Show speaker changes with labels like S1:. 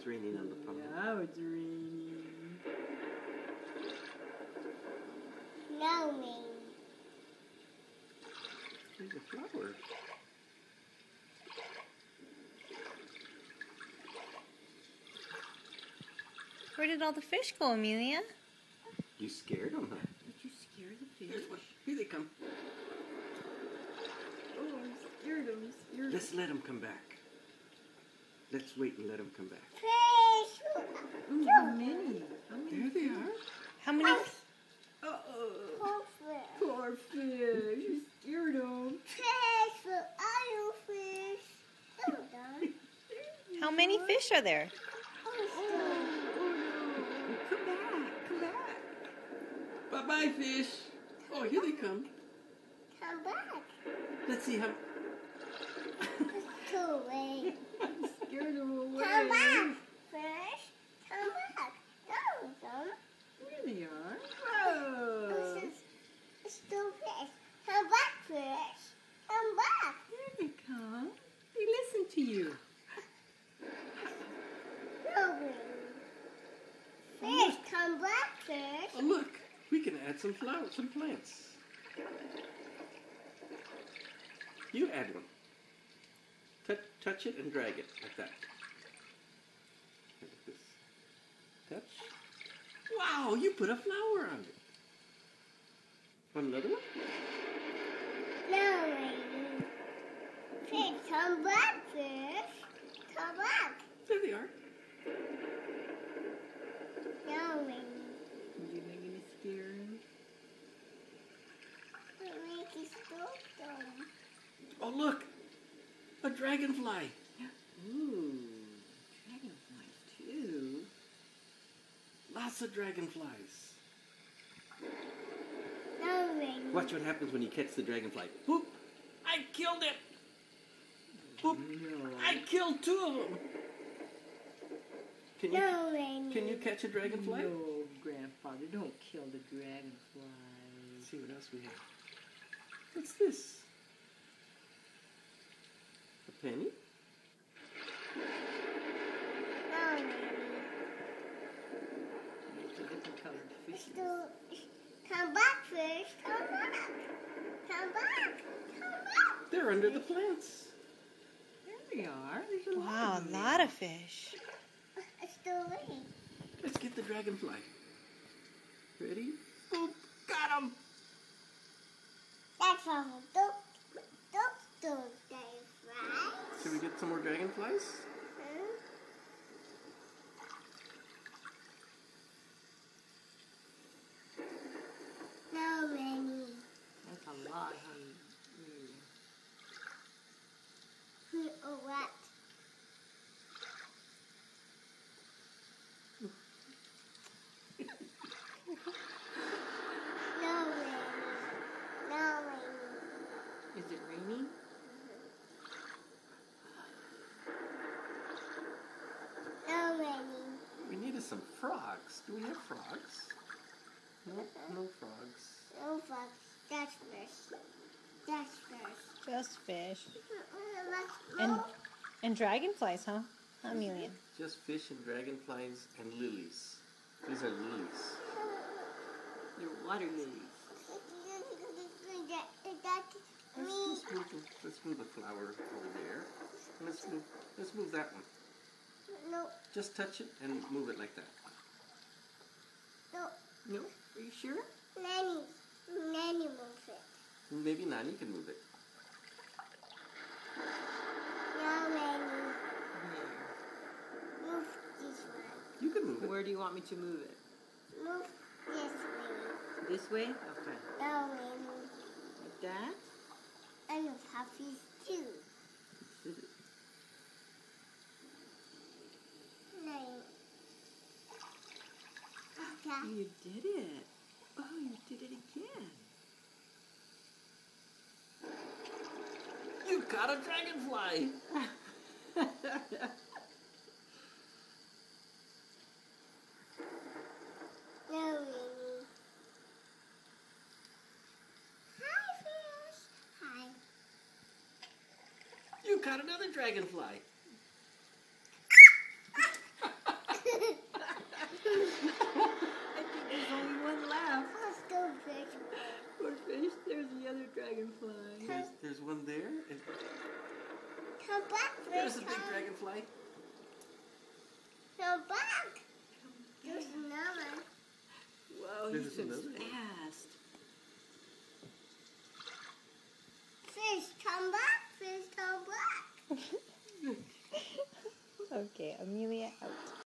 S1: it's raining on the pond.
S2: Now it's raining.
S3: Now rain.
S1: There's a flower.
S4: Where did all the fish go, Amelia?
S1: You scared them, huh?
S2: Did you scare the fish?
S1: Here's one. Here they come.
S2: Oh, I'm scared. I'm scared.
S1: Let's let them come back. Let's wait and let them come back.
S3: Fish.
S2: Ooh, how many? How many?
S1: There they are.
S4: How many?
S2: Uh-oh.
S3: Poor fish.
S2: Poor fish. You scared them.
S3: Fish. Are you fish? Hold on.
S4: How many fish are there?
S2: Come back. Come back.
S1: Bye-bye, fish. Oh, here they come.
S3: Come back.
S1: Let's see how...
S3: Go away.
S2: Scared them away.
S3: Come back. Fish. Come back. Don't come.
S2: There they are.
S3: This
S2: Whoa.
S3: is still fish. Come back, fish. Come back.
S2: There they come. They listen to you.
S3: No green. Fish, come back, fish.
S1: Oh, look. We can add some flowers, some plants. You add one. Touch it and drag it like that. Like this. Touch. Wow, you put a flower on it. Want another one?
S3: No green. Fish, come back, fish. Come back.
S1: There they are.
S3: No green.
S2: Did you make me scared?
S3: Make it stop them.
S1: Oh, look. A dragonfly.
S2: Ooh, dragonflies too.
S1: Lots of dragonflies.
S3: No green.
S1: Watch what happens when you catch the dragonfly. Whoop! I killed it! Whoop!
S2: No.
S1: I killed two of them!
S3: No green.
S1: Can you catch a dragonfly?
S2: No, grandfather, don't kill the dragonfly.
S1: Let's see what else we have. What's this? A penny?
S3: No green.
S2: It's a different colored fish.
S3: Still, come back, fish. Come back. Come back. Come back.
S1: They're under the plants.
S2: There they are. There's a lot
S4: Wow,
S2: of
S4: a
S2: them
S4: lot
S2: there.
S4: of fish.
S3: It's still raining.
S1: Let's get the dragonfly. Ready? Boop! Got him!
S3: That's all. Don't fly.
S1: Should we get some more dragonflies?
S3: No rainy.
S2: That's a lot, honey.
S3: Oh, what? No rainy. No rainy.
S2: Is it raining?
S3: No rainy.
S1: We needed some frogs. Do we have frogs? No, no frogs.
S3: No fox. That's fish. That's fish.
S4: Just fish.
S3: No.
S4: And dragonflies, huh? Amelia.
S1: Just fish and dragonflies and lilies. These are lilies.
S2: They're water lilies.
S1: Let's move the flower over there. And let's move that one.
S3: No.
S1: Just touch it and move it like that.
S3: No.
S2: No? Are you sure?
S3: Nanny moves it.
S1: Maybe Nani can move it.
S3: No, Nanny.
S2: Where?
S3: Move this one.
S1: You can move it.
S2: Where do you want me to move it?
S3: Move this way.
S2: This way? Okay.
S3: No, Nanny.
S2: Like that?
S3: And the puppies too. Nanny. Okay.
S2: You did it. Oh, you did it again.
S1: You caught a dragonfly.
S3: No, Nanny. Hi, fish. Hi.
S1: You caught another dragonfly.
S3: Come back,
S1: There's
S3: fish.
S1: a big dragonfly.
S3: Come back. There's another.
S2: Whoa,
S1: There's
S2: he's so
S1: another.
S2: fast.
S3: Fish, come back, fish, come back.
S4: Okay, Amelia out.